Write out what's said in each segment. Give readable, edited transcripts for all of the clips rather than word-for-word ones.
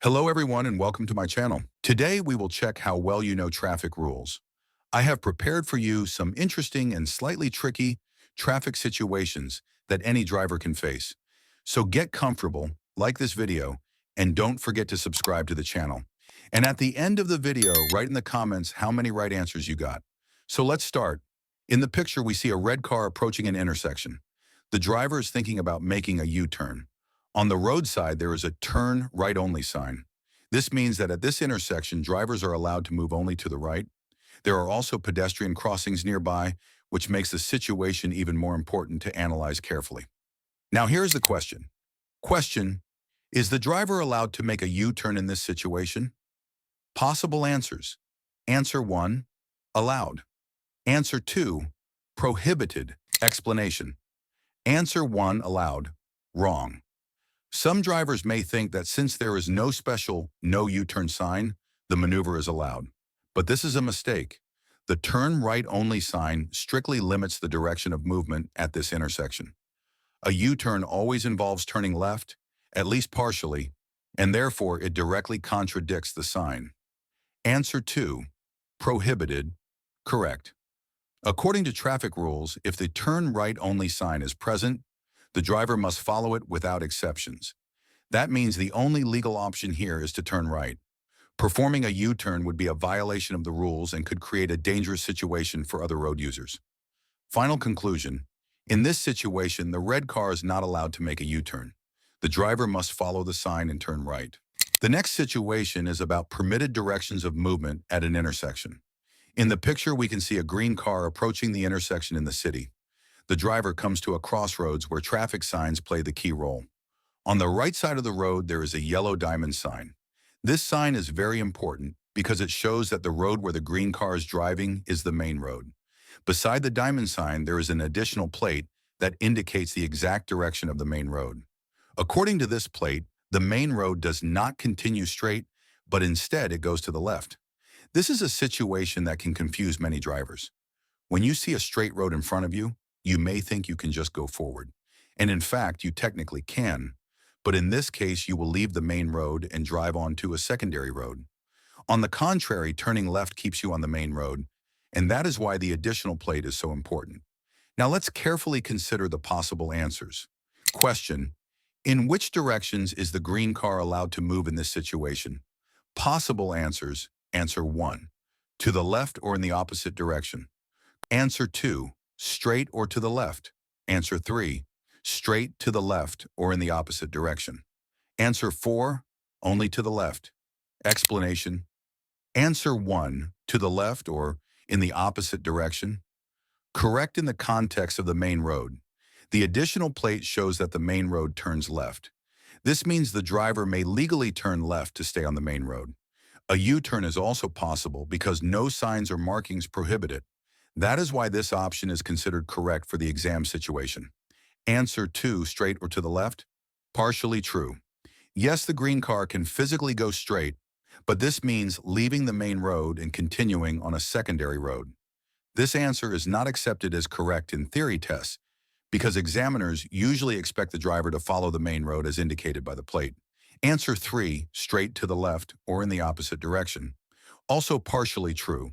Hello everyone and welcome to my channel. Today we will check how well you know traffic rules. I have prepared for you some interesting and slightly tricky traffic situations that any driver can face. So get comfortable, like this video, and don't forget to subscribe to the channel. And at the end of the video, write in the comments how many right answers you got. So let's start. In the picture, we see a red car approaching an intersection. The driver is thinking about making a U-turn. On the roadside, there is a turn right only sign. This means that at this intersection, drivers are allowed to move only to the right. There are also pedestrian crossings nearby, which makes the situation even more important to analyze carefully. Now here's the question. Question, is the driver allowed to make a U-turn in this situation? Possible answers. Answer 1, allowed. Answer 2, prohibited. Explanation. Answer 1, allowed. Wrong. Some drivers may think that since there is no special no U-turn sign, the maneuver is allowed. But this is a mistake. The turn right only sign strictly limits the direction of movement at this intersection. A U-turn always involves turning left, at least partially, and therefore it directly contradicts the sign. Answer 2, prohibited, correct. According to traffic rules, if the turn right only sign is present, the driver must follow it without exceptions. That means the only legal option here is to turn right. Performing a U-turn would be a violation of the rules and could create a dangerous situation for other road users. Final conclusion. In this situation, the red car is not allowed to make a U-turn. The driver must follow the sign and turn right. The next situation is about permitted directions of movement at an intersection. In the picture, we can see a green car approaching the intersection in the city. The driver comes to a crossroads where traffic signs play the key role. On the right side of the road, there is a yellow diamond sign. This sign is very important because it shows that the road where the green car is driving is the main road. Beside the diamond sign, there is an additional plate that indicates the exact direction of the main road. According to this plate, the main road does not continue straight, but instead it goes to the left. This is a situation that can confuse many drivers. When you see a straight road in front of you, you may think you can just go forward. And in fact, you technically can. But in this case, you will leave the main road and drive onto a secondary road. On the contrary, turning left keeps you on the main road, and that is why the additional plate is so important. Now let's carefully consider the possible answers. Question, in which directions is the green car allowed to move in this situation? Possible answers, answer 1, to the left or in the opposite direction. Answer 2, straight or to the left. Answer 3, straight to the left or in the opposite direction. Answer 4, only to the left. Explanation. Answer 1, to the left or in the opposite direction. Correct in the context of the main road. The additional plate shows that the main road turns left. This means the driver may legally turn left to stay on the main road. A U-turn is also possible because no signs or markings prohibit it. That is why this option is considered correct for the exam situation. Answer 2, straight or to the left? Partially true. Yes, the green car can physically go straight, but this means leaving the main road and continuing on a secondary road. This answer is not accepted as correct in theory tests because examiners usually expect the driver to follow the main road as indicated by the plate. Answer 3, straight to the left or in the opposite direction. Also partially true.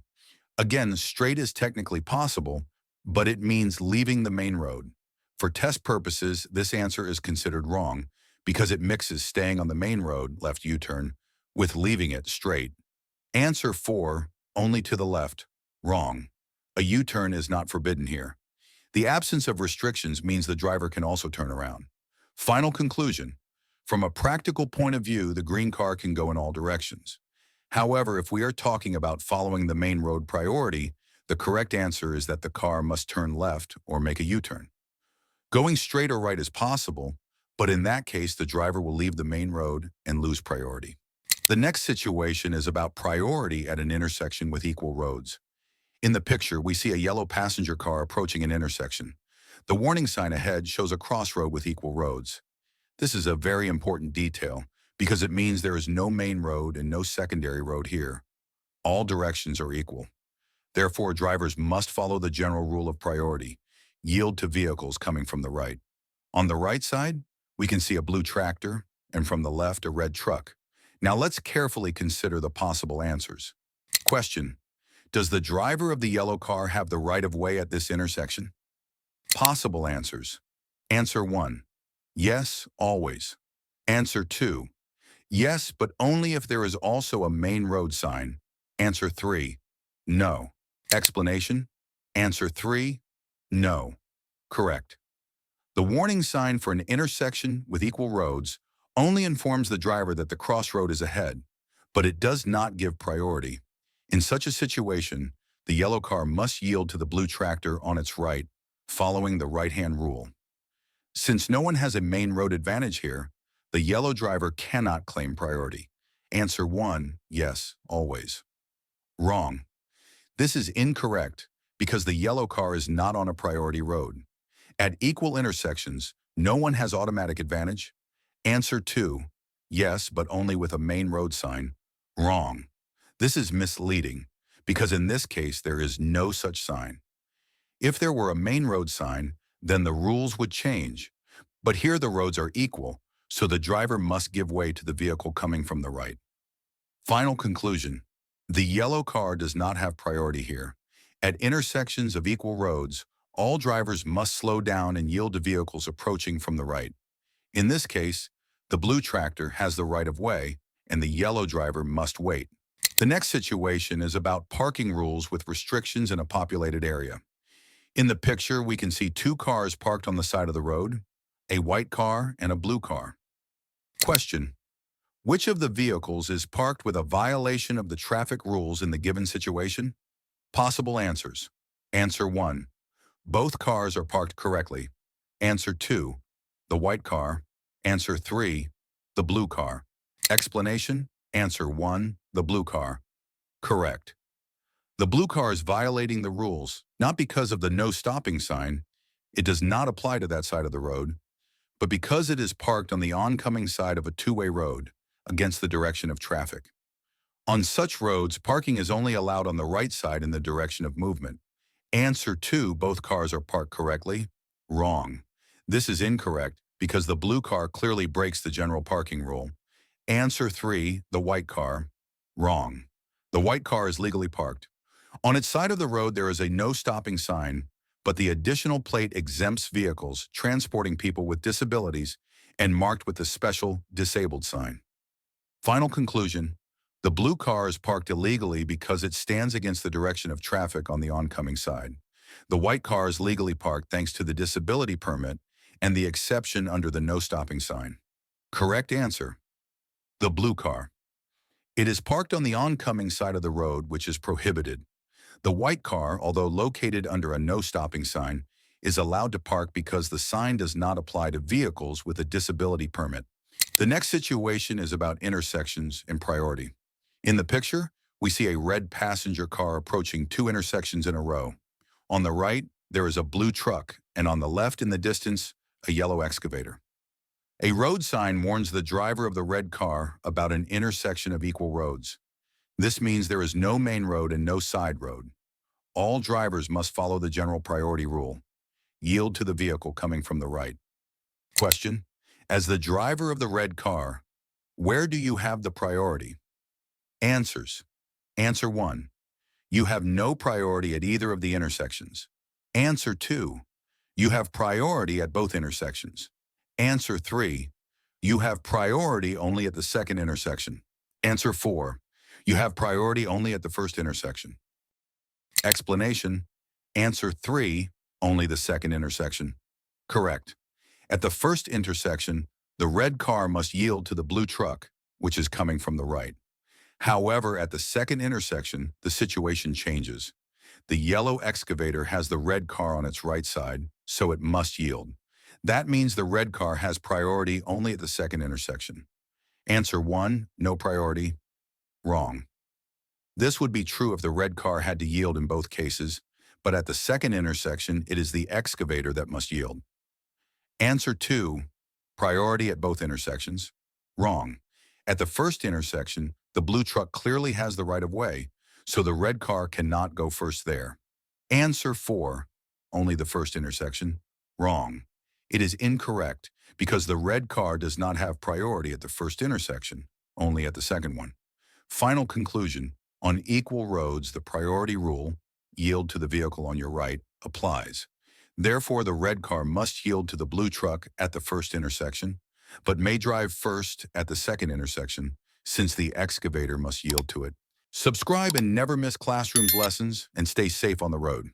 Again, straight is technically possible, but it means leaving the main road. For test purposes, this answer is considered wrong because it mixes staying on the main road, left U-turn, with leaving it straight. Answer 4, only to the left, wrong. A U-turn is not forbidden here. The absence of restrictions means the driver can also turn around. Final conclusion. From a practical point of view, the green car can go in all directions. However, if we are talking about following the main road priority, the correct answer is that the car must turn left or make a U-turn. Going straight or right is possible, but in that case, the driver will leave the main road and lose priority. The next situation is about priority at an intersection with equal roads. In the picture, we see a yellow passenger car approaching an intersection. The warning sign ahead shows a crossroad with equal roads. This is a very important detail because it means there is no main road and no secondary road here. All directions are equal. Therefore, drivers must follow the general rule of priority, yield to vehicles coming from the right. On the right side, we can see a blue tractor, and from the left, a red truck. Now let's carefully consider the possible answers. Question: does the driver of the yellow car have the right of way at this intersection? Possible answers. Answer 1. Yes, always. Answer 2. Yes, but only if there is also a main road sign. Answer 3. No. Explanation? Answer 3. No. Correct. The warning sign for an intersection with equal roads only informs the driver that the crossroad is ahead, but it does not give priority. In such a situation, the yellow car must yield to the blue tractor on its right, following the right-hand rule. Since no one has a main road advantage here, the yellow driver cannot claim priority. Answer 1, yes, always. Wrong. This is incorrect because the yellow car is not on a priority road. At equal intersections, no one has automatic advantage. Answer 2, yes, but only with a main road sign. Wrong. This is misleading because in this case there is no such sign. If there were a main road sign, then the rules would change. But here the roads are equal, so the driver must give way to the vehicle coming from the right. Final conclusion. The yellow car does not have priority here. At intersections of equal roads, all drivers must slow down and yield to vehicles approaching from the right. In this case, the blue tractor has the right of way, and the yellow driver must wait. The next situation is about parking rules with restrictions in a populated area. In the picture, we can see two cars parked on the side of the road, a white car and a blue car. Question: which of the vehicles is parked with a violation of the traffic rules in the given situation? Possible answers. Answer 1. Both cars are parked correctly. Answer 2. The white car. Answer 3. The blue car. Explanation. Answer 1. The blue car. Correct. The blue car is violating the rules, not because of the no stopping sign. It does not apply to that side of the road, but because it is parked on the oncoming side of a two-way road against the direction of traffic. On such roads, parking is only allowed on the right side in the direction of movement. Answer 2, both cars are parked correctly. Wrong. This is incorrect because the blue car clearly breaks the general parking rule. Answer 3, the white car. Wrong. The white car is legally parked. On its side of the road, there is a no stopping sign, but the additional plate exempts vehicles transporting people with disabilities and marked with the special disabled sign. Final conclusion: the blue car is parked illegally because it stands against the direction of traffic on the oncoming side. The white car is legally parked thanks to the disability permit and the exception under the no stopping sign. Correct answer: the blue car. It is parked on the oncoming side of the road, which is prohibited. The white car, although located under a no stopping sign, is allowed to park because the sign does not apply to vehicles with a disability permit. The next situation is about intersections and priority. In the picture, we see a red passenger car approaching two intersections in a row. On the right, there is a blue truck, and on the left in the distance, a yellow excavator. A road sign warns the driver of the red car about an intersection of equal roads. This means there is no main road and no side road. All drivers must follow the general priority rule. Yield to the vehicle coming from the right. Question: as the driver of the red car, where do you have the priority? Answers. Answer 1. You have no priority at either of the intersections. Answer 2. You have priority at both intersections. Answer 3. You have priority only at the second intersection. Answer 4. You have priority only at the first intersection. Explanation: answer 3, only the second intersection. Correct. At the first intersection, the red car must yield to the blue truck, which is coming from the right. However, at the second intersection, the situation changes. The yellow excavator has the red car on its right side, so it must yield. That means the red car has priority only at the second intersection. Answer 1, no priority. Wrong. This would be true if the red car had to yield in both cases, but at the second intersection, it is the excavator that must yield. Answer 2, priority at both intersections. Wrong. At the first intersection, the blue truck clearly has the right of way, so the red car cannot go first there. Answer 4, only the first intersection. Wrong. It is incorrect because the red car does not have priority at the first intersection. only at the second one. Final conclusion, on equal roads, the priority rule, yield to the vehicle on your right, applies. Therefore, the red car must yield to the blue truck at the first intersection, but may drive first at the second intersection, since the excavator must yield to it. Subscribe and never miss Classroom's lessons, and stay safe on the road.